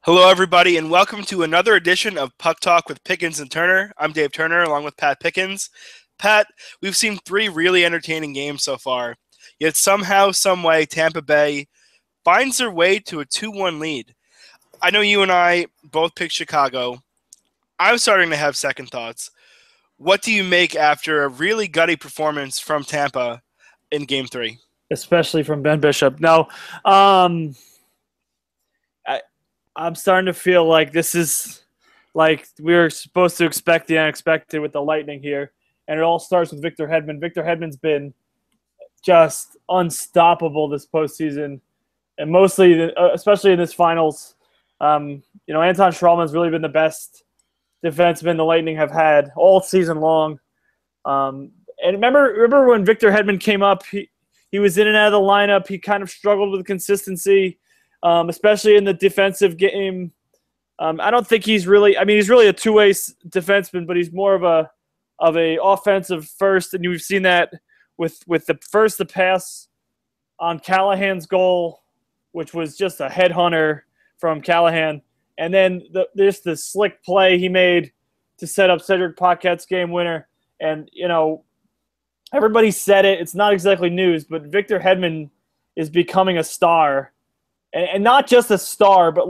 Hello, everybody, and welcome to another edition of Puck Talk with Pickens and Turner. I'm Dave Turner, along with Pat Pickens. Pat, we've seen three really entertaining games so far, yet somehow, someway, Tampa Bay finds their way to a 2-1 lead. I know you and I both picked Chicago. I'm starting to have second thoughts. What do you make after a really gutty performance from Tampa in Game 3? Especially from Ben Bishop. No, I'm starting to feel like this is like we're supposed to expect the unexpected with the Lightning here, and it all starts with Victor Hedman. Victor Hedman's been just unstoppable this postseason, and mostly, especially in this finals. Anton Strawman's really been the best defenseman the Lightning have had all season long. And remember when Victor Hedman came up, he was in and out of the lineup. He kind of struggled with consistency, especially in the defensive game. I don't think he's really – I mean, he's really a two-way defenseman, but he's more of a offensive first, and we've seen that with the pass on Callahan's goal, which was just a headhunter from Callahan, and then there's the slick play he made to set up Cedric Paquette's game winner. And, everybody said it. It's not exactly news, but Victor Hedman is becoming a star. And not just a star, but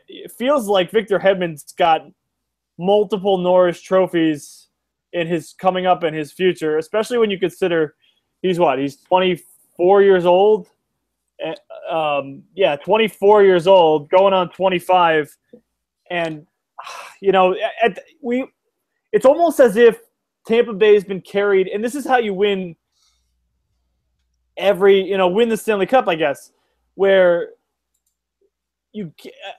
it feels like Victor Hedman's got multiple Norris trophies coming up in his future, especially when you consider he's 24 years old. 24 years old, going on 25. And, it's almost as if Tampa Bay has been carried, and this is how you win win the Stanley Cup, I guess, where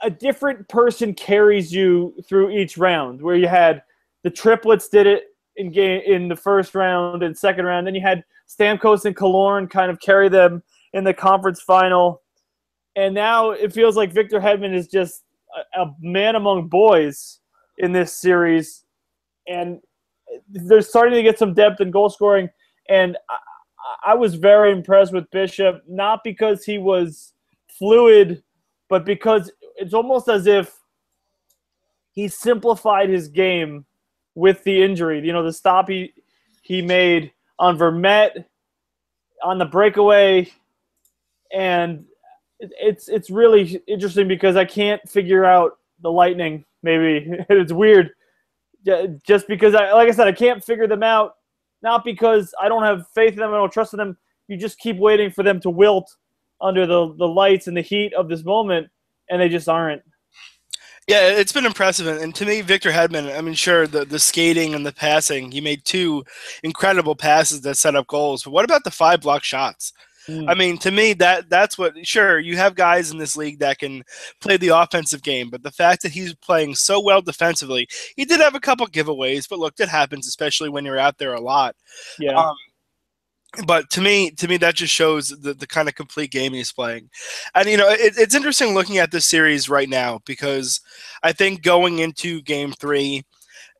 a different person carries you through each round, where you had the triplets did it in the first round and second round. Then you had Stamkos and Killorn kind of carry them in the conference final. And now it feels like Victor Hedman is just a man among boys in this series. And they're starting to get some depth in goal scoring. And I was very impressed with Bishop, not because he was fluid, but because it's almost as if he simplified his game with the injury. The stop he made on Vermette, on the breakaway. And it's really interesting because I can't figure out the Lightning, maybe. It's weird. Just because, like I said, I can't figure them out, not because I don't have faith in them, I don't trust in them. You just keep waiting for them to wilt under the lights and the heat of this moment, and they just aren't. Yeah, it's been impressive. And to me, Victor Hedman, I mean, sure, the skating and the passing, he made two incredible passes that set up goals. But what about the 5 block shots? I mean, to me, that's what – sure, you have guys in this league that can play the offensive game, but the fact that he's playing so well defensively, he did have a couple giveaways, but look, that happens, especially when you're out there a lot. Yeah. But to me, that just shows the kind of complete game he's playing. And, it's interesting looking at this series right now because I think going into Game 3,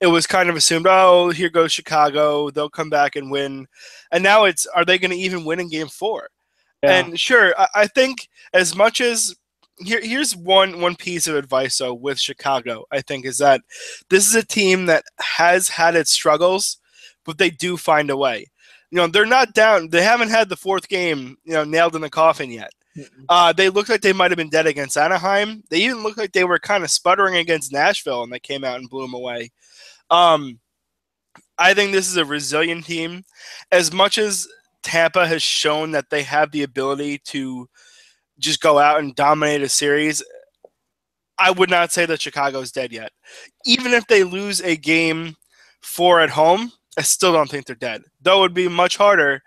it was kind of assumed, oh, here goes Chicago, they'll come back and win. And now it's, are they going to even win in Game 4? Yeah. And sure, I think as much as here's one piece of advice though with Chicago, I think, is that this is a team that has had its struggles, but they do find a way. They're not down. They haven't had the fourth game, nailed in the coffin yet. They looked like they might have been dead against Anaheim. They even looked like they were kind of sputtering against Nashville, and they came out and blew them away. I think this is a resilient team. As much as Tampa has shown that they have the ability to just go out and dominate a series, I would not say that Chicago's dead yet. Even if they lose a Game 4 at home, I still don't think they're dead. Though it would be much harder.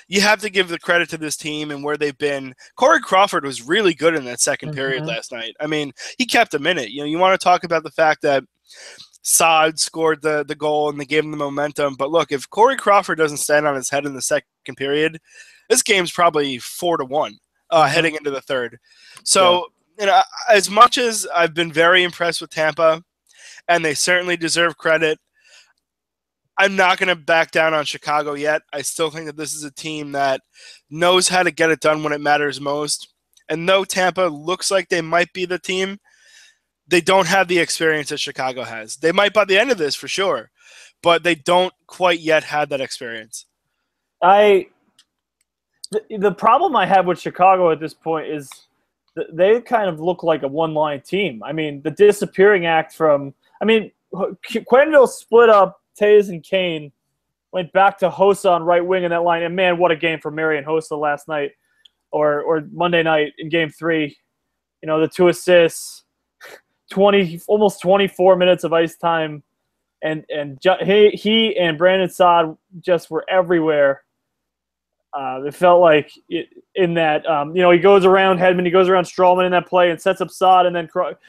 You have to give the credit to this team and where they've been. Corey Crawford was really good in that second period last night. I mean, he kept them in it. You want to talk about the fact that Saad scored the goal and they gave him the momentum. But look, if Corey Crawford doesn't stand on his head in the second period, this game's probably 4-1 heading into the third. So, as much as I've been very impressed with Tampa, and they certainly deserve credit, I'm not going to back down on Chicago yet. I still think that this is a team that knows how to get it done when it matters most. And though Tampa looks like they might be the team, they don't have the experience that Chicago has. They might by the end of this for sure, but they don't quite yet have that experience. The problem I have with Chicago at this point is they kind of look like a one-line team. I mean, the disappearing act from – I mean, Quenneville split up Toews and Kane, went back to Hossa on right wing in that line, and man, what a game for Marian Hossa last night or Monday night in Game 3. You know, the 2 assists, almost 24 minutes of ice time, and he and Brandon Saad just were everywhere. It felt like in that, he goes around Hedman, he goes around Stralman in that play and sets up Saad. And then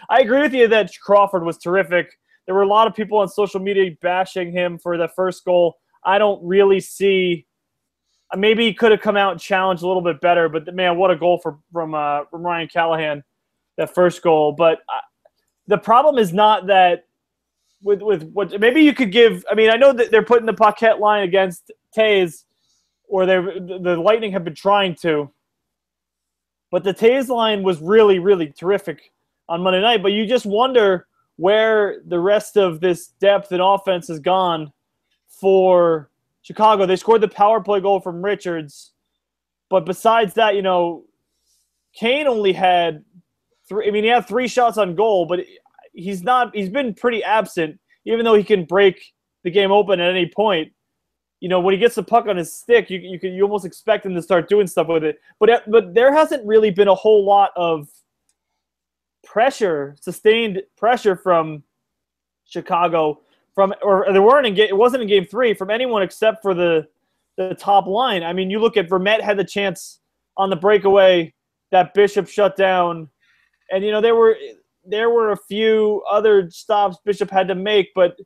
I agree with you that Crawford was terrific. There were a lot of people on social media bashing him for that first goal. I don't really see – maybe he could have come out and challenged a little bit better. But, man, what a goal from Ryan Callahan, that first goal. But the problem is not that with what – maybe you could give – I mean, I know that they're putting the Paquette line against Toews, or the Lightning have been trying to. But the Toews line was really, really terrific on Monday night. But you just wonder where the rest of this depth and offense has gone for Chicago. They scored the power play goal from Richards. But besides that, Kane only had three. I mean, he had 3 shots on goal, but he's been pretty absent, even though he can break the game open at any point. When he gets the puck on his stick, you almost expect him to start doing stuff with it. But there hasn't really been a whole lot of sustained pressure from Chicago, it wasn't in Game 3 from anyone except for the top line. I mean, you look at Vermette had the chance on the breakaway that Bishop shut down, and there were a few other stops Bishop had to make, but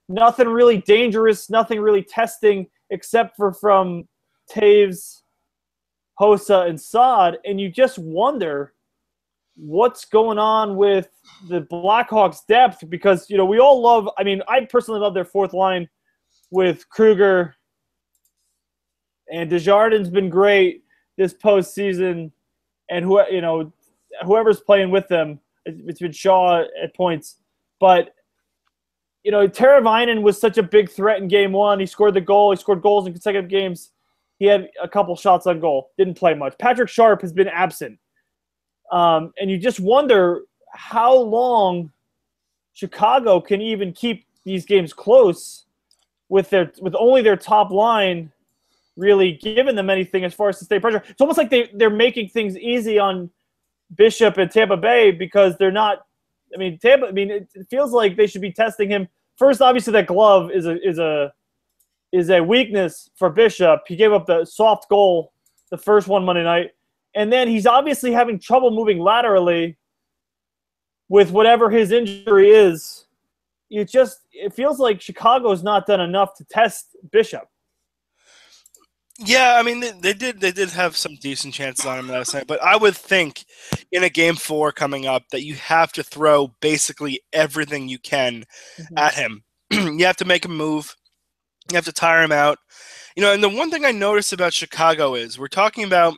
nothing really dangerous, nothing really testing, except for from Toews, Hossa, and Saad. And you just wonder what's going on with the Blackhawks' depth, because, we all love – I mean, I personally love their fourth line with Kruger, and Desjardins been great this postseason, and whoever's playing with them, it's been Shaw at points. But Teravainen was such a big threat in Game 1. He scored the goal. He scored goals in consecutive games. He had a couple shots on goal. Didn't play much. Patrick Sharp has been absent. And you just wonder how long Chicago can even keep these games close with only their top line really giving them anything as far as sustained pressure. It's almost like they're making things easy on Bishop and Tampa Bay because they're not. I mean, it feels like they should be testing him first. Obviously, that glove is a weakness for Bishop. He gave up the soft goal, the first one Monday night, and then he's obviously having trouble moving laterally with whatever his injury is. It feels like Chicago's not done enough to test Bishop. Yeah, I mean they did have some decent chances on him last night, but I would think in a Game 4 coming up that you have to throw basically everything you can at him. You have to make him move. You have to tire him out. And the one thing I noticed about Chicago is we're talking about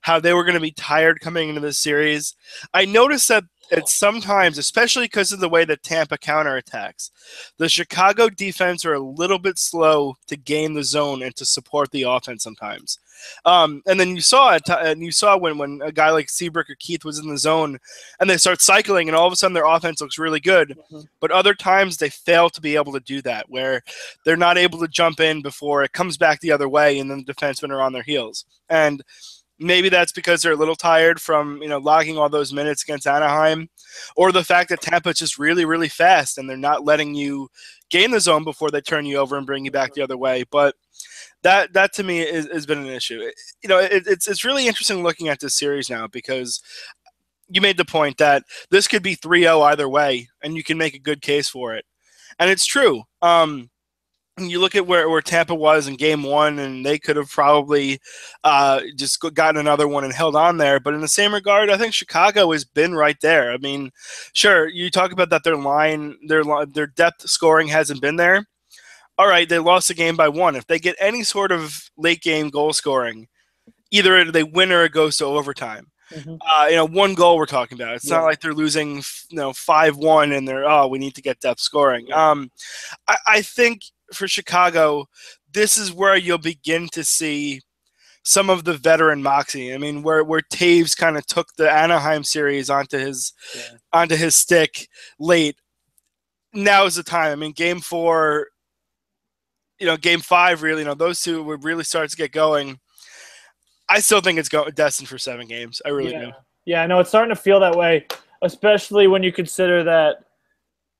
how they were going to be tired coming into this series. I noticed that sometimes, especially because of the way that Tampa counterattacks, the Chicago defense are a little bit slow to gain the zone and to support the offense sometimes. And then you saw when a guy like Seabrook or Keith was in the zone and they start cycling and all of a sudden their offense looks really good. But other times they fail to be able to do that, where they're not able to jump in before it comes back the other way and then the defensemen are on their heels. And maybe that's because they're a little tired from, logging all those minutes against Anaheim, or the fact that Tampa's just really, really fast and they're not letting you gain the zone before they turn you over and bring you back the other way. But that to me has been an issue. It's really interesting looking at this series now because you made the point that this could be 3-0 either way, and you can make a good case for it. And it's true. You look at where Tampa was in Game 1, and they could have probably just gotten another one and held on there. But in the same regard, I think Chicago has been right there. I mean, sure, you talk about that their depth scoring hasn't been there. All right, they lost the game by 1. If they get any sort of late-game goal scoring, either they win or it goes to overtime. Mm-hmm. One goal we're talking about. It's Yeah. not like they're losing 5-1 and we need to get depth scoring. Yeah. I think for Chicago, this is where you'll begin to see some of the veteran moxie. I mean, where Taves kind of took the Anaheim series onto his stick late. Now is the time. I mean, Game 4, Game 5, really, those two would really start to get going. I still think it's destined for 7 games. I really do. Yeah, I know it's starting to feel that way, especially when you consider that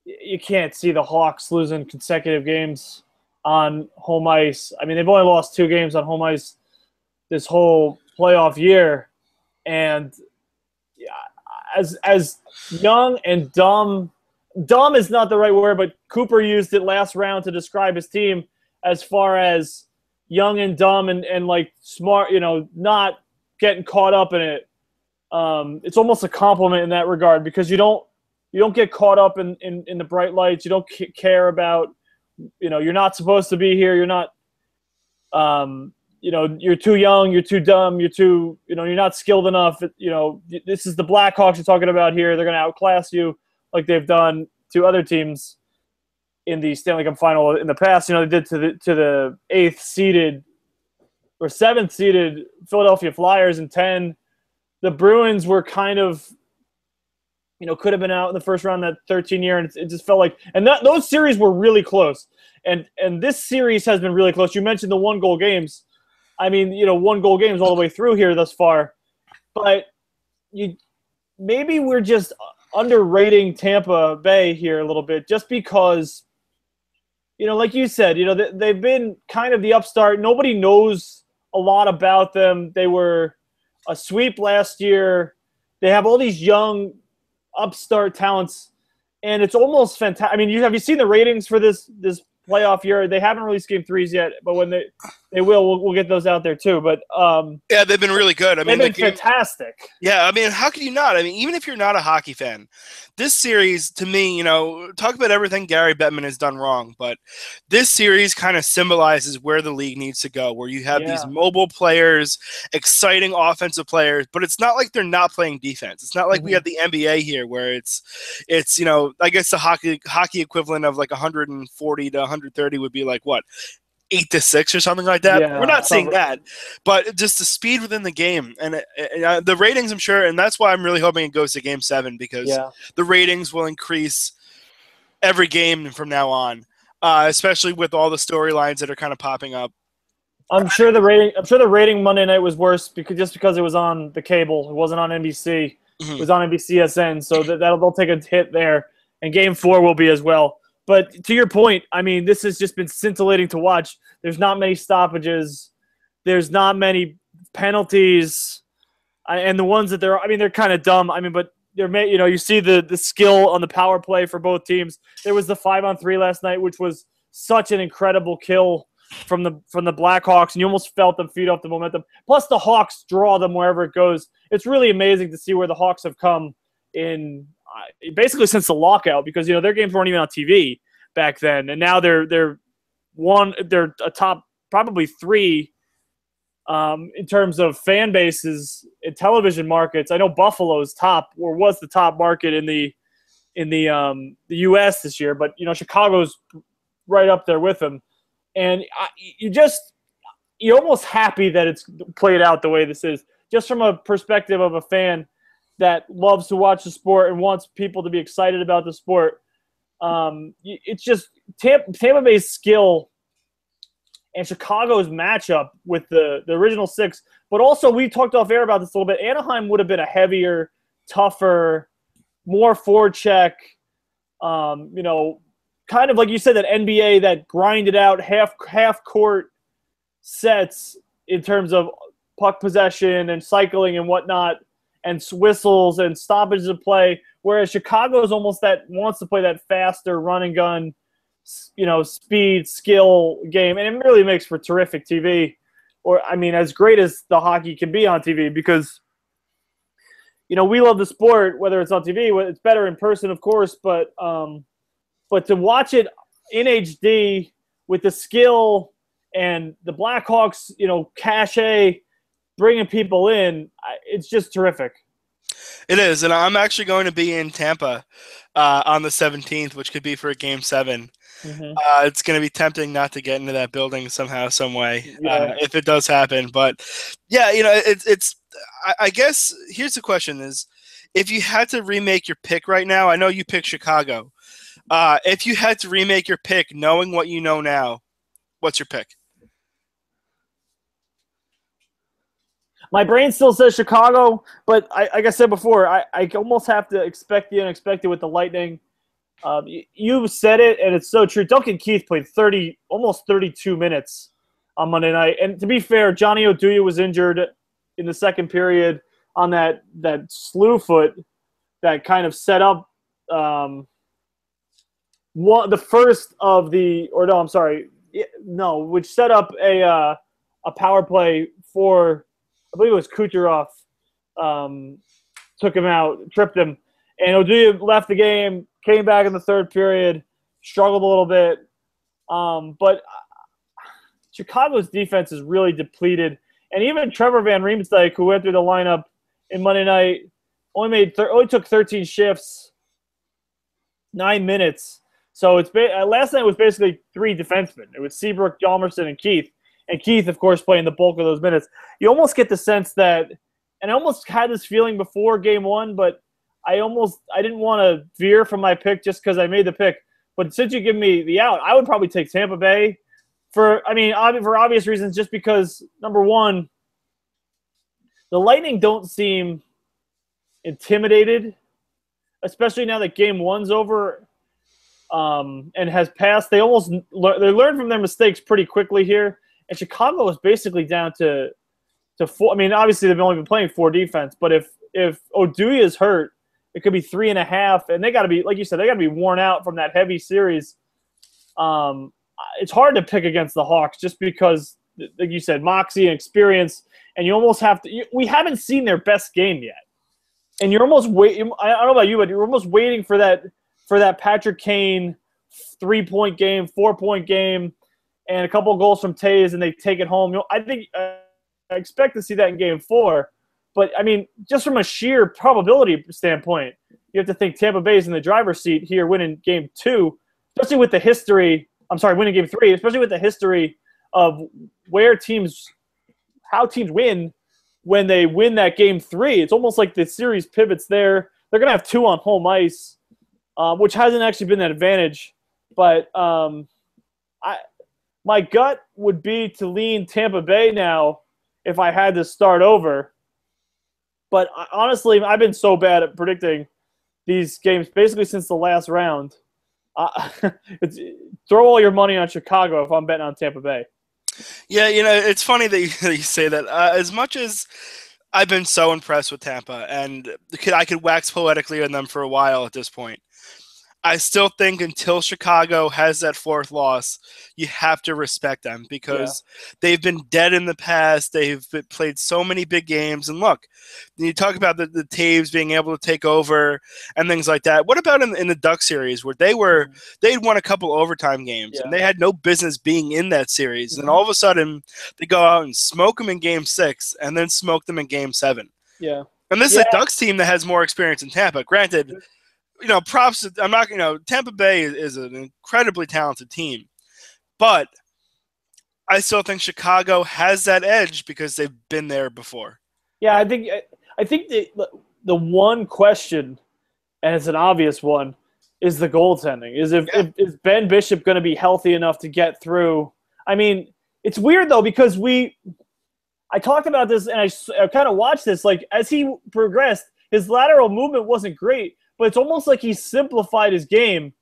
you can't see the Hawks losing consecutive games on home ice. I mean, they've only lost 2 games on home ice this whole playoff year, and as young and dumb is not the right word, but Cooper used it last round to describe his team as far as young and dumb and like smart, not getting caught up in it. It's almost a compliment in that regard because you don't get caught up in the bright lights. You don't care about, you're not supposed to be here. You're not, you're too young, you're too dumb, you're not skilled enough. This is the Blackhawks you're talking about here. They're going to outclass you like they've done to other teams in the Stanley Cup final in the past. They did to the 8th seeded or 7th seeded Philadelphia Flyers in 10. The Bruins were kind of, could have been out in the first round that 13 year, and it just felt like, and those series were really close. And this series has been really close. You mentioned the 1-goal games. I mean, 1-goal games all the way through here thus far. But maybe we're just underrating Tampa Bay here a little bit just because, like you said, they've been kind of the upstart. Nobody knows a lot about them. They were a sweep last year. They have all these young upstart talents, and it's almost fantastic. I mean, have you seen the ratings for this playoff year? They haven't released Game 3s yet, but when they will, we'll get those out there too. But yeah, they've been really good. I mean, they've been fantastic. Yeah, I mean, how could you not? I mean, even if you're not a hockey fan, this series, to me, talk about everything Gary Bettman has done wrong, but this series kind of symbolizes where the league needs to go, where you have these mobile players, exciting offensive players, but it's not like they're not playing defense. It's not like we have the NBA here where it's I guess the hockey equivalent of like 140 to 130 would be like what? 8-6 or something like that. Yeah, we're not seeing that, but just the speed within the game and the ratings, I'm sure, and that's why I'm really hoping it goes to Game 7 because the ratings will increase every game from now on, especially with all the storylines that are kind of popping up. I'm sure the rating Monday night was worse because it was on the cable. It wasn't on NBC. It was on NBCSN, so they'll take a hit there, and Game 4 will be as well. But to your point, I mean, this has just been scintillating to watch. There's not many stoppages. There's not many penalties. And the ones that they're kind of dumb. I mean, but you see the skill on the power play for both teams. There was the 5-on-3 last night, which was such an incredible kill from the Blackhawks, and you almost felt them feed off the momentum. Plus, the Hawks draw them wherever it goes. It's really amazing to see where the Hawks have come in basically since the lockout, because their games weren't even on TV back then, and now they're a top probably 3 in terms of fan bases in television markets. I know Buffalo's top or was the top market in the U.S. this year, but Chicago's right up there with them, and you're almost happy that it's played out the way this is, just from a perspective of a fan that loves to watch the sport and wants people to be excited about the sport. It's just Tampa Bay's skill and Chicago's matchup with the original 6. But also, we talked off air about this a little bit. Anaheim would have been a heavier, tougher, more forecheck, kind of like you said, that NBA that grinded out half court sets in terms of puck possession and cycling and whatnot, and whistles and stoppages of play, whereas Chicago is almost wants to play that faster run and gun, speed, skill game, and it really makes for terrific TV. Or, I mean, as great as the hockey can be on TV, because, we love the sport, whether it's on TV, it's better in person, of course, but to watch it in HD with the skill and the Blackhawks, cachet, bringing people in, it's just terrific. It is, and I'm actually going to be in Tampa on the 17th, which could be for a Game 7. Mm-hmm. It's going to be tempting not to get into that building somehow, some way, Yeah. if it does happen. But yeah, it's. I guess here's the question: is if you had to remake your pick right now, I know you picked Chicago. If you had to remake your pick, knowing what you know now, what's your pick? My brain still says Chicago, but like I said before, I almost have to expect the unexpected with the Lightning. You said it, and it's so true. Duncan Keith played almost 32 minutes on Monday night. And to be fair, Johnny Oduya was injured in the second period on that slew foot that kind of set up the first of the – or no, I'm sorry. No, which set up a power play for – I believe it was Kucherov, took him out, tripped him. And Oduya left the game, came back in the third period, struggled a little bit. But Chicago's defense is really depleted. And even Trevor Van Riemsdyk, who went through the lineup in Monday night, only took 13 shifts, 9 minutes. So last night was basically 3 defensemen. It was Seabrook, Hjalmarsson, and Keith. And Keith, of course, playing the bulk of those minutes. You almost get the sense that, and I almost had this feeling before Game 1, but I didn't want to veer from my pick just because I made the pick. But since you give me the out, I would probably take Tampa Bay for obvious reasons, just because, number one, the Lightning don't seem intimidated, especially now that Game 1's over and has passed. They learn from their mistakes pretty quickly here. And Chicago is basically down to 4. I mean, obviously they've only been playing 4 defense, but if Oduya is hurt, it could be 3.5, and they got to be, like you said, they got to be worn out from that heavy series. It's hard to pick against the Hawks just because, like you said, moxie and experience, and you almost have to. We haven't seen their best game yet, and you're almost waiting. I don't know about you, but you're almost waiting for that Patrick Kane 3-point game, 4-point game, and a couple of goals from Taves, and they take it home. I think I expect to see that in Game 4. But, I mean, just from a sheer probability standpoint, you have to think Tampa Bay's in the driver's seat here winning Game 2, especially with the history – I'm sorry, winning Game 3, especially with the history of how teams win when they win that Game 3. It's almost like the series pivots there. They're going to have 2 on home ice, which hasn't actually been that advantage. But my gut would be to lean Tampa Bay now if I had to start over. But honestly, I've been so bad at predicting these games basically since the last round. Throw all your money on Chicago if I'm betting on Tampa Bay. Yeah, it's funny that you say that. As much as I've been so impressed with Tampa, and I could wax poetically on them for a while at this point, I still think until Chicago has that 4th loss, you have to respect them because they've been dead in the past. They've played so many big games. And look, you talk about the Taves being able to take over and things like that. What about in the Duck series where they'd won a couple overtime games and they had no business being in that series. And then all of a sudden they go out and smoke them in Game 6 and then smoke them in Game 7. Yeah. And this is a Ducks team that has more experience in Tampa. Granted, props. I'm not. Tampa Bay is an incredibly talented team, but I still think Chicago has that edge because they've been there before. Yeah, I think the one question, and it's an obvious one, is the goaltending. Is Ben Bishop going to be healthy enough to get through? I mean, it's weird though because I talked about this and I kind of watched this. Like as he progressed, his lateral movement wasn't great. But it's almost like he simplified his game,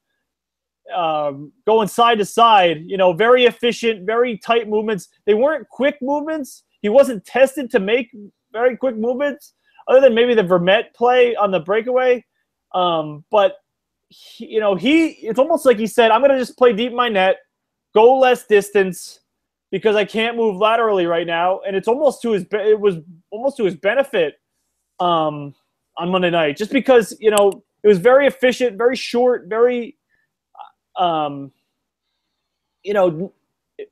going side to side. Very efficient, very tight movements. They weren't quick movements. He wasn't tested to make very quick movements, other than maybe the Vermette play on the breakaway. But it's almost like he said, "I'm going to just play deep in my net, go less distance, because I can't move laterally right now." And it was almost to his benefit on Monday night, just because it was very efficient, very short, very,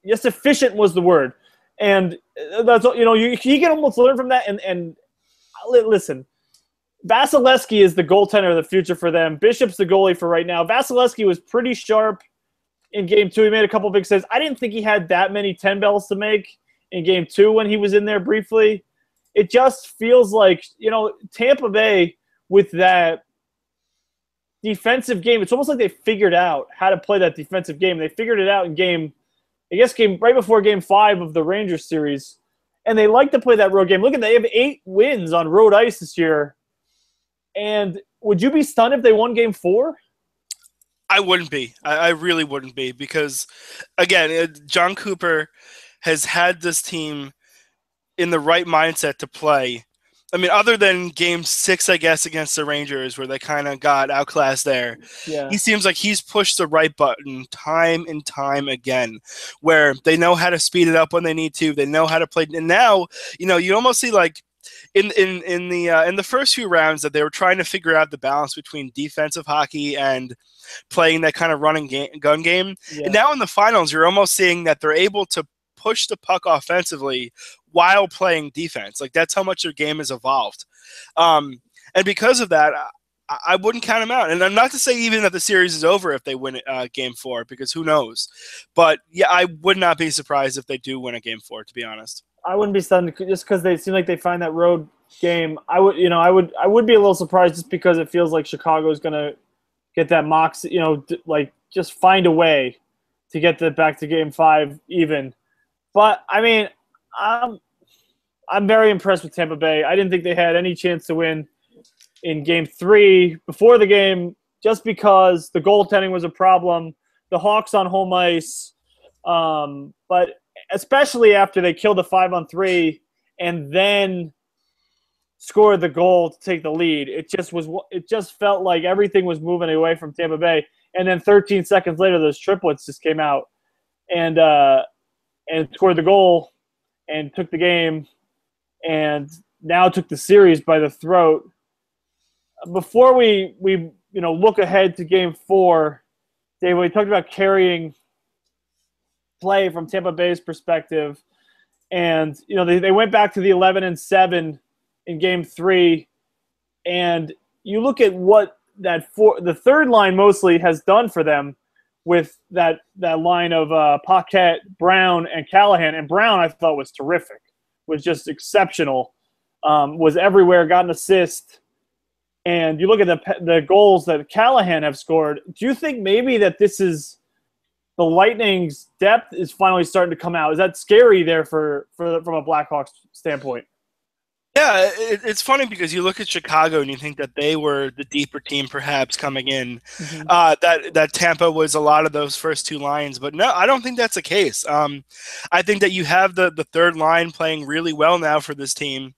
just efficient was the word. And that's you can almost learn from that. And listen, Vasilevsky is the goaltender of the future for them. Bishop's the goalie for right now. Vasilevsky was pretty sharp in Game 2. He made a couple big saves. I didn't think he had that many 10 bells to make in Game 2 when he was in there briefly. It just feels like, Tampa Bay with that defensive game, it's almost like they figured out how to play that defensive game. They figured it out in game right before Game 5 of the Rangers series, and they like to play that road game. Look at they have 8 wins on road ice this year. And would you be stunned if they won Game 4? I wouldn't be. I really wouldn't be because, again, John Cooper has had this team in the right mindset to play. I mean, other than Game 6, I guess, against the Rangers where they kind of got outclassed there, He seems like he's pushed the right button time and time again where they know how to speed it up when they need to. They know how to play. And now, you almost see like in the first few rounds that they were trying to figure out the balance between defensive hockey and playing that kind of gun game. Yeah. And now in the finals, you're almost seeing that they're able to push the puck offensively while playing defense. Like that's how much their game has evolved. And because of that, I wouldn't count them out. And I'm not to say even that the series is over if they win Game 4, because who knows? But yeah, I would not be surprised if they do win a Game 4, to be honest. I wouldn't be stunned just because they seem like they find that road game. I would be a little surprised just because it feels like Chicago is going to get that moxie, like just find a way to get back to Game 5 even. But I mean, I'm very impressed with Tampa Bay. I didn't think they had any chance to win in Game 3 before the game, just because the goaltending was a problem. The Hawks on home ice, but especially after they killed the 5-on-3 and then scored the goal to take the lead. It just felt like everything was moving away from Tampa Bay. And then 13 seconds later, those triplets just came out and scored the goal and took the game and now took the series by the throat. Before we look ahead to Game 4, Dave, we talked about carrying play from Tampa Bay's perspective, and they went back to the 11-7 in Game 3, and you look at what the third line mostly has done for them with that line of Paquette, Brown, and Callahan. And Brown, I thought, was terrific, was just exceptional, was everywhere, got an assist. And you look at the goals that Callahan have scored. Do you think maybe that this is the Lightning's depth is finally starting to come out? Is that scary there from a Blackhawks standpoint? Yeah, it's funny because you look at Chicago and you think that they were the deeper team perhaps coming in. Mm-hmm. That Tampa was a lot of those first 2 lines. But no, I don't think that's the case. I think that you have the third line playing really well now for this team.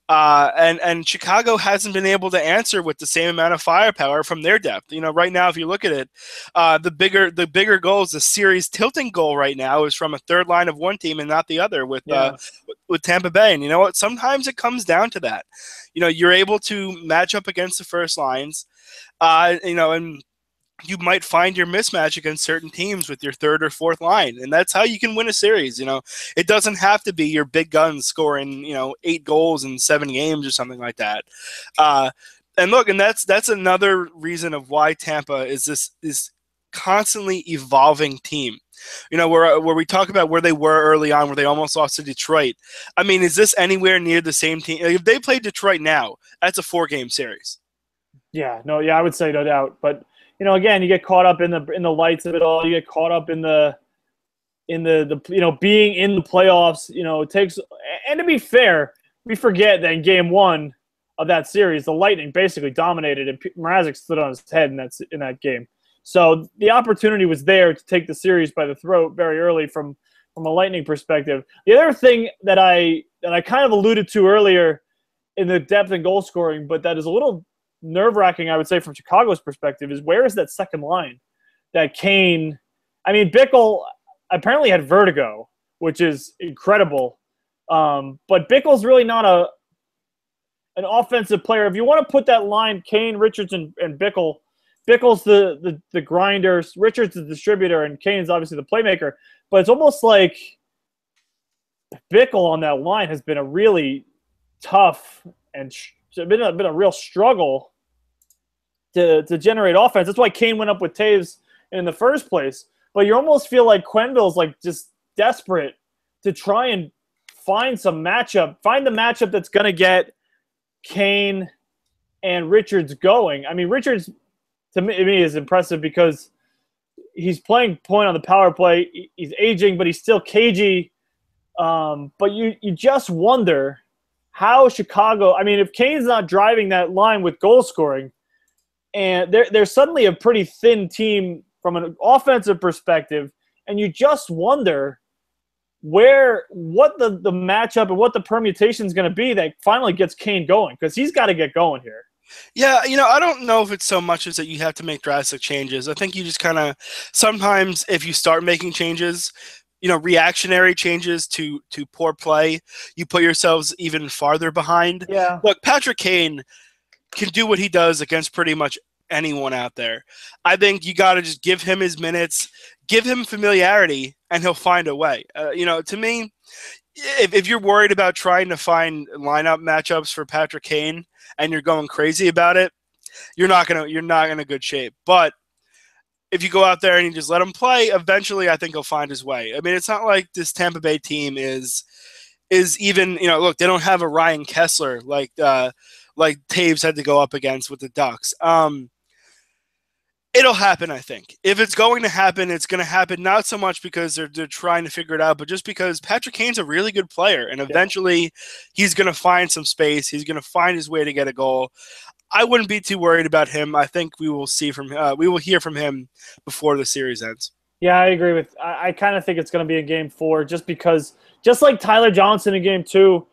And Chicago hasn't been able to answer with the same amount of firepower from their depth. Right now, if you look at it, the bigger goals, the series tilting goal right now is from a third line of one team and not the other with Tampa Bay. And you know what? Sometimes it comes down to that. You're able to match up against the first lines, and you might find your mismatch against certain teams with your third or fourth line, and that's how you can win a series. It doesn't have to be your big guns scoring 8 goals in 7 games or something like that. And that's another reason of why Tampa is this constantly evolving team. Where we talk about where they were early on, where they almost lost to Detroit. I mean, is this anywhere near the same team? If they play Detroit now, that's a 4-game series. I would say no doubt, but. Again, you get caught up in the lights of it all. You get caught up in the being in the playoffs. It takes. And to be fair, we forget that in Game 1 of that series, the Lightning basically dominated, and Mrazek stood on his head in that game. So the opportunity was there to take the series by the throat very early from a Lightning perspective. The other thing that I kind of alluded to earlier in the depth and goal scoring, but that is a little nerve-wracking, I would say, from Chicago's perspective, is where is that second line that Kane – I mean, Bickle apparently had vertigo, which is incredible. But Bickle's really not an offensive player. If you want to put that line, Kane, Richards, and Bickle, Bickle's the grinder, Richards the distributor, and Kane's obviously the playmaker. But it's almost like Bickle on that line has been a really tough and been a real struggle to generate offense. That's why Kane went up with Taves in the first place. But you almost feel like Quenneville's like just desperate to try and find the matchup that's going to get Kane and Richards going. I mean, Richards to me is impressive because he's playing point on the power play. He's aging, but he's still cagey. But you just wonder how Chicago – I mean, if Kane's not driving that line with goal scoring, and they're suddenly a pretty thin team from an offensive perspective, and you just wonder what the matchup and what the permutation is going to be that finally gets Kane going, because he's got to get going here. Yeah, I don't know if it's so much as that you have to make drastic changes. I think you just kind of sometimes if you start making changes, reactionary changes to poor play, you put yourselves even farther behind. Yeah. Look, Patrick Kane can do what he does against pretty much anyone out there. I think you got to just give him his minutes, give him familiarity, and he'll find a way. To me, if you're worried about trying to find lineup matchups for Patrick Kane and you're going crazy about it, you're not in a good shape. But if you go out there and you just let him play, eventually I think he'll find his way. I mean, it's not like this Tampa Bay team is even, look, they don't have a Ryan Kessler like Taves had to go up against with the Ducks. It'll happen, I think. If it's going to happen, it's going to happen not so much because they're trying to figure it out, but just because Patrick Kane's a really good player, and eventually he's going to find some space. He's going to find his way to get a goal. I wouldn't be too worried about him. I think we will hear from him before the series ends. Yeah, I agree I kind of think it's going to be in Game 4 just because, just like Tyler Johnson in Game 2,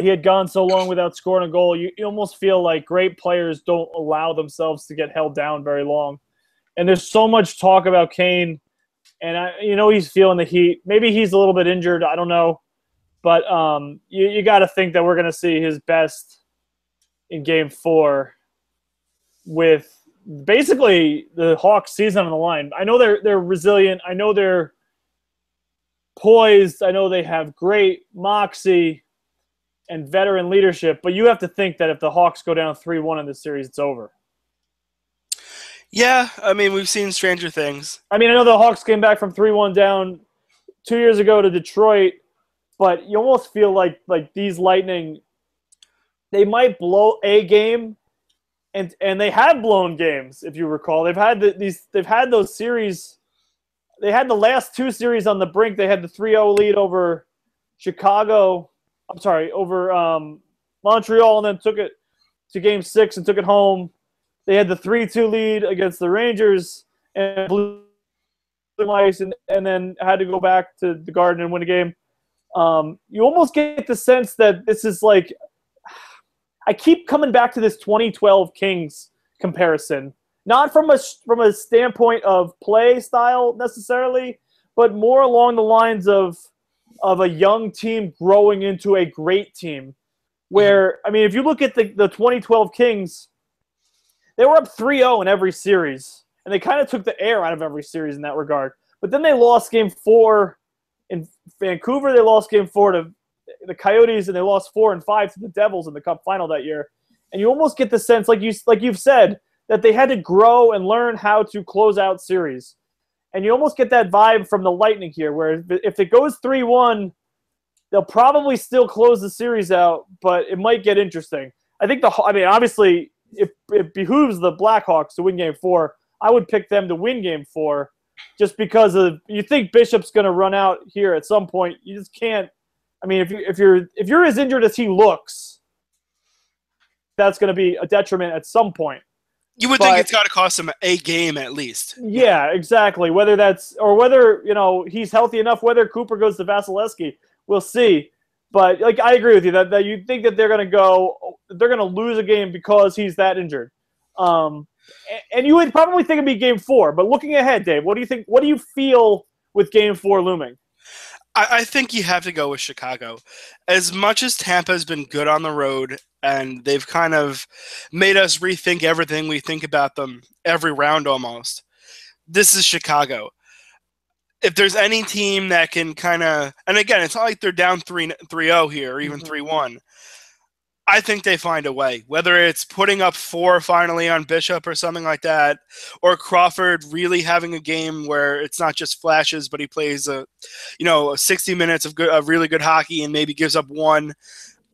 he had gone so long without scoring a goal. You almost feel like great players don't allow themselves to get held down very long. And there's so much talk about Kane, and he's feeling the heat. Maybe he's a little bit injured. I don't know. But you got to think that we're going to see his best in Game 4 with basically the Hawks season on the line. I know they're resilient. I know they're poised. I know they have great moxie and veteran leadership, but you have to think that if the Hawks go down 3-1 in this series, it's over. Yeah, I mean, we've seen stranger things. I mean, I know the Hawks came back from 3-1 down 2 years ago to Detroit, but you almost feel like these Lightning, they might blow a game, and they have blown games, if you recall. They've had those series. They had the last two series on the brink. They had the 3-0 lead over Montreal, and then took it to Game 6 and took it home. They had the 3-2 lead against the Rangers and blew them ice, and then had to go back to the Garden and win a game. You almost get the sense that this is like – I keep coming back to this 2012 Kings comparison, not from a standpoint of play style necessarily, but more along the lines of a young team growing into a great team. Where, I mean, if you look at the 2012 Kings, they were up 3-0 in every series, and they kind of took the air out of every series in that regard. But then they lost Game 4 in Vancouver. They lost Game 4 to the Coyotes, and they lost 4 and 5 to the Devils in the Cup final that year. And you almost get the sense, like you've said, that they had to grow and learn how to close out series. And you almost get that vibe from the Lightning here, where if it goes 3-1, they'll probably still close the series out, but it might get interesting. I think obviously, it behooves the Blackhawks to win Game 4. I would pick them to win Game 4, just because you think Bishop's going to run out here at some point. You just can't. I mean, if you're as injured as he looks, that's going to be a detriment at some point. You would think it's got to cost him a game at least. Yeah, exactly. Whether he's healthy enough, whether Cooper goes to Vasilevsky, we'll see. But I agree with you that you think that they're going to lose a game because he's that injured. And you would probably think it'd be Game 4. But looking ahead, Dave, what do you think? What do you feel with Game 4 looming? I think you have to go with Chicago. As much as Tampa has been good on the road, and they've kind of made us rethink everything we think about them every round almost, this is Chicago. if there's any team that can kind of, and again, it's not like they're down 3-0 here or even 3-1. I think they find a way, whether it's putting up 4 finally on Bishop or something like that, or Crawford really having a game where it's not just flashes, but he plays 60 minutes of really good hockey and maybe gives up 1.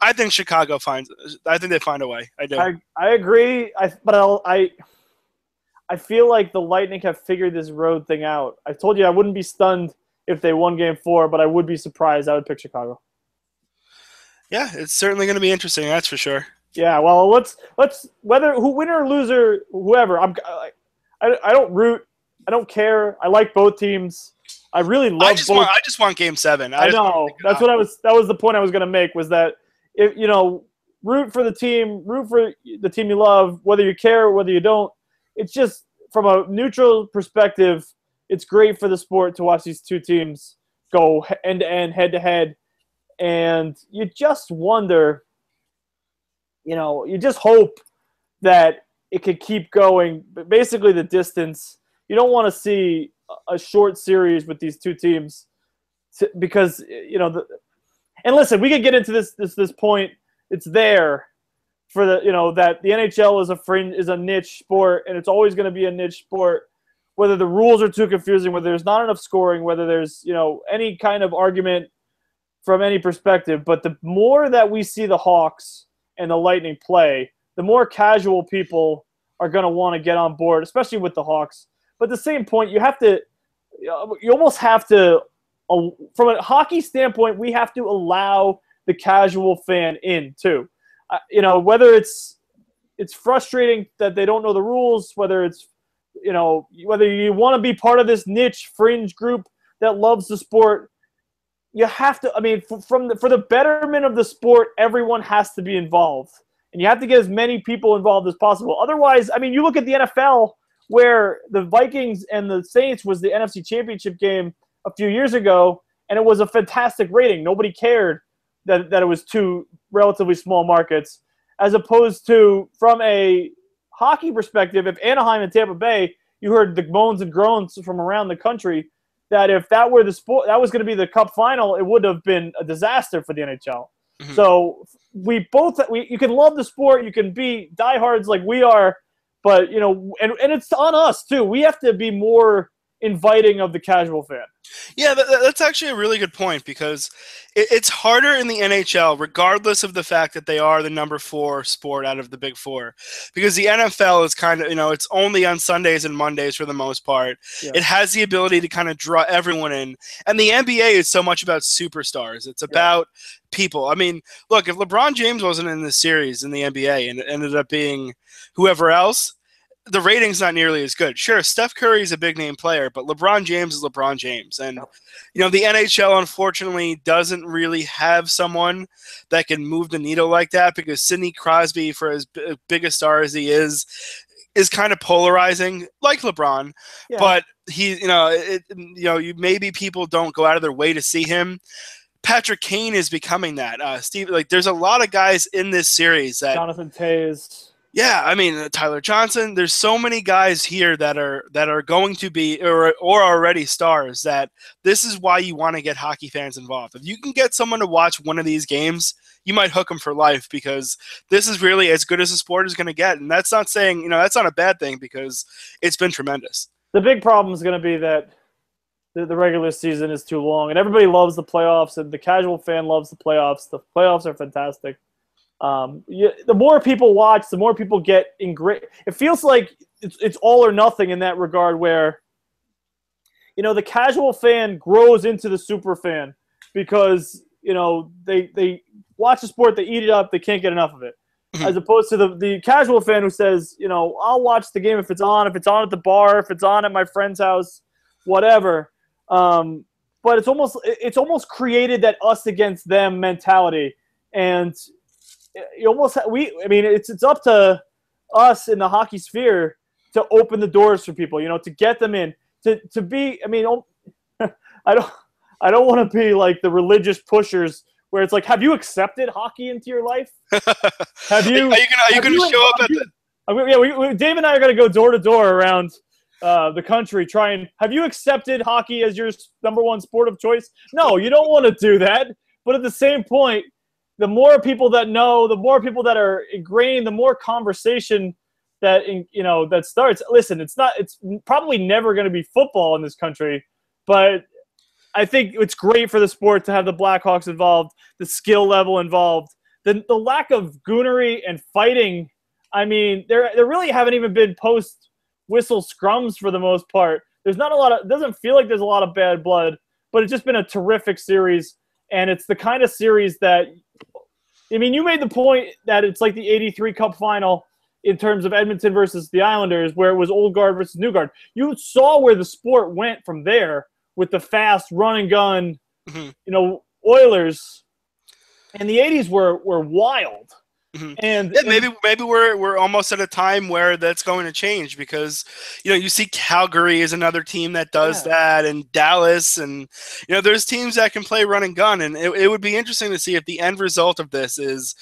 I think I think they find a way. I do. I agree. I feel like the Lightning have figured this road thing out. I told you I wouldn't be stunned if they won Game 4, but I would be surprised. I would pick Chicago. Yeah, it's certainly going to be interesting. That's for sure. Yeah, well, let's whether winner or loser, whoever. I don't root. I don't care. I like both teams. I really love both. I just want Game 7. I know. That was the point I was going to make, was that if root for the team you love, whether you care or whether you don't. It's just from a neutral perspective, it's great for the sport to watch these two teams go end to end, head to head. And you just wonder, you just hope that it could keep going. But basically, the distance, you don't want to see a short series with these two teams because, and listen, we could get into this point. It's there for that the NHL is a niche sport, and it's always going to be a niche sport. Whether the rules are too confusing, whether there's not enough scoring, whether there's, any kind of argument from any perspective. But the more that we see the Hawks and the Lightning play, the more casual people are going to want to get on board, especially with the Hawks. But at the same point, you almost have to, from a hockey standpoint, we have to allow the casual fan in too. Whether it's frustrating that they don't know the rules, whether it's, whether you want to be part of this niche fringe group that loves the sport, you have to. I mean, for the betterment of the sport, everyone has to be involved, and you have to get as many people involved as possible. Otherwise, I mean, you look at the NFL, where the Vikings and the Saints was the NFC Championship game a few years ago, and it was a fantastic rating. Nobody cared that it was two relatively small markets, as opposed to, from a hockey perspective, if Anaheim and Tampa Bay, you heard the moans and groans from around the country that if that were the sport, that was going to be the Cup final, it would have been a disaster for the NHL. Mm-hmm. So you can love the sport, you can be diehards like we are, but and it's on us too. We have to be more inviting of the casual fan. Yeah, that's actually a really good point, because it's harder in the NHL, regardless of the fact that they are the number 4 sport out of the big 4, because the NFL is kind of, it's only on Sundays and Mondays for the most part. Yeah. It has the ability to kind of draw everyone in, and the NBA is so much about superstars. It's about people. I mean, look, if LeBron James wasn't in this series in the NBA and it ended up being whoever else, the rating's not nearly as good. Sure, Steph Curry is a big name player, but LeBron James is LeBron James. And, the NHL, unfortunately, doesn't really have someone that can move the needle like that, because Sidney Crosby, for as big a star as he is kind of polarizing, like LeBron. Yeah. But he, maybe people don't go out of their way to see him. Patrick Kane is becoming that. There's a lot of guys in this series that Jonathan Toews. Yeah, I mean, Tyler Johnson. There's so many guys here that are going to be or already stars, that this is why you want to get hockey fans involved. If you can get someone to watch one of these games, you might hook them for life, because this is really as good as the sport is going to get. And that's not saying, that's not a bad thing, because it's been tremendous. The big problem is going to be that the regular season is too long, and everybody loves the playoffs, and the casual fan loves the playoffs. The playoffs are fantastic. The more people watch, the more people get ingrained. It feels like it's all or nothing in that regard, where the casual fan grows into the super fan, because they watch the sport, they eat it up, they can't get enough of it. Mm-hmm. As opposed to the casual fan who says, I'll watch the game if it's on at the bar, if it's on at my friend's house, whatever. But it's almost created that us against them mentality, and it's up to us in the hockey sphere to open the doors for people, to get them in, to be. I mean, I don't want to be like the religious pushers where it's like, have you accepted hockey into your life? Have you? Are you going to show up at the? Yeah, Dave and I are going to go door to door around the country have you accepted hockey as your number one sport of choice? No, you don't want to do that. But at the same point, the more people that know, the more people that are ingrained, the more conversation that starts. Listen, it's probably never going to be football in this country, but I think it's great for the sport to have the Blackhawks involved, the skill level involved, the lack of goonery and fighting. I mean, there really haven't even been post whistle scrums for the most part. There's not a lot of. It doesn't feel like there's a lot of bad blood, but it's just been a terrific series, and it's the kind of series that. I mean, you made the point that it's like the '83 Cup final in terms of Edmonton versus the Islanders, where it was old guard versus new guard. You saw where the sport went from there with the fast run and gun, Oilers, and the '80s were wild. Mm-hmm. And maybe we're almost at a time where that's going to change because you see Calgary is another team that does that, and Dallas, and there's teams that can play run and gun, and it would be interesting to see if the end result of this is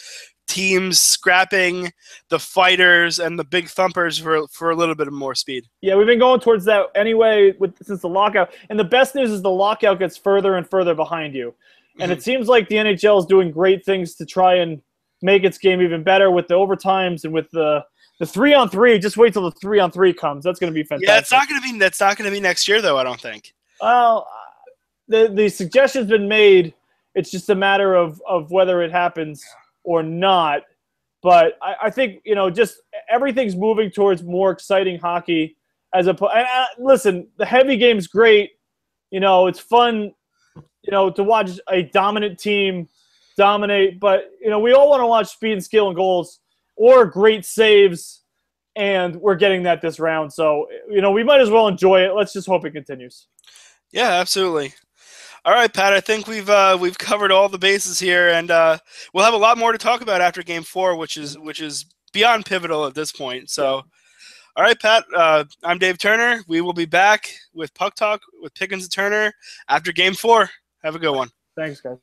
teams scrapping the fighters and the big thumpers for a little bit of more speed. Yeah, we've been going towards that anyway since the lockout, and the best news is the lockout gets further and further behind you, and it seems like the NHL is doing great things to try and make its game even better with the overtimes and with the 3-on-3. Just wait till the 3-on-3 comes. That's going to be fantastic. Yeah, that's not going to be next year though, I don't think. Well, the suggestion's been made. It's just a matter of whether it happens or not. But I think just everything's moving towards more exciting hockey. Listen, the heavy game's great. It's fun. To watch a dominant team dominate, but we all want to watch speed and skill and goals or great saves, and we're getting that this round, so we might as well enjoy it. Let's just hope it continues. Yeah, absolutely. All right, Pat, I think we've covered all the bases here, and we'll have a lot more to talk about after Game 4, which is beyond pivotal at this point. So all right, Pat, I'm Dave Turner. We will be back with Puck Talk with Pickens and Turner after Game 4. Have a good one. Thanks, guys.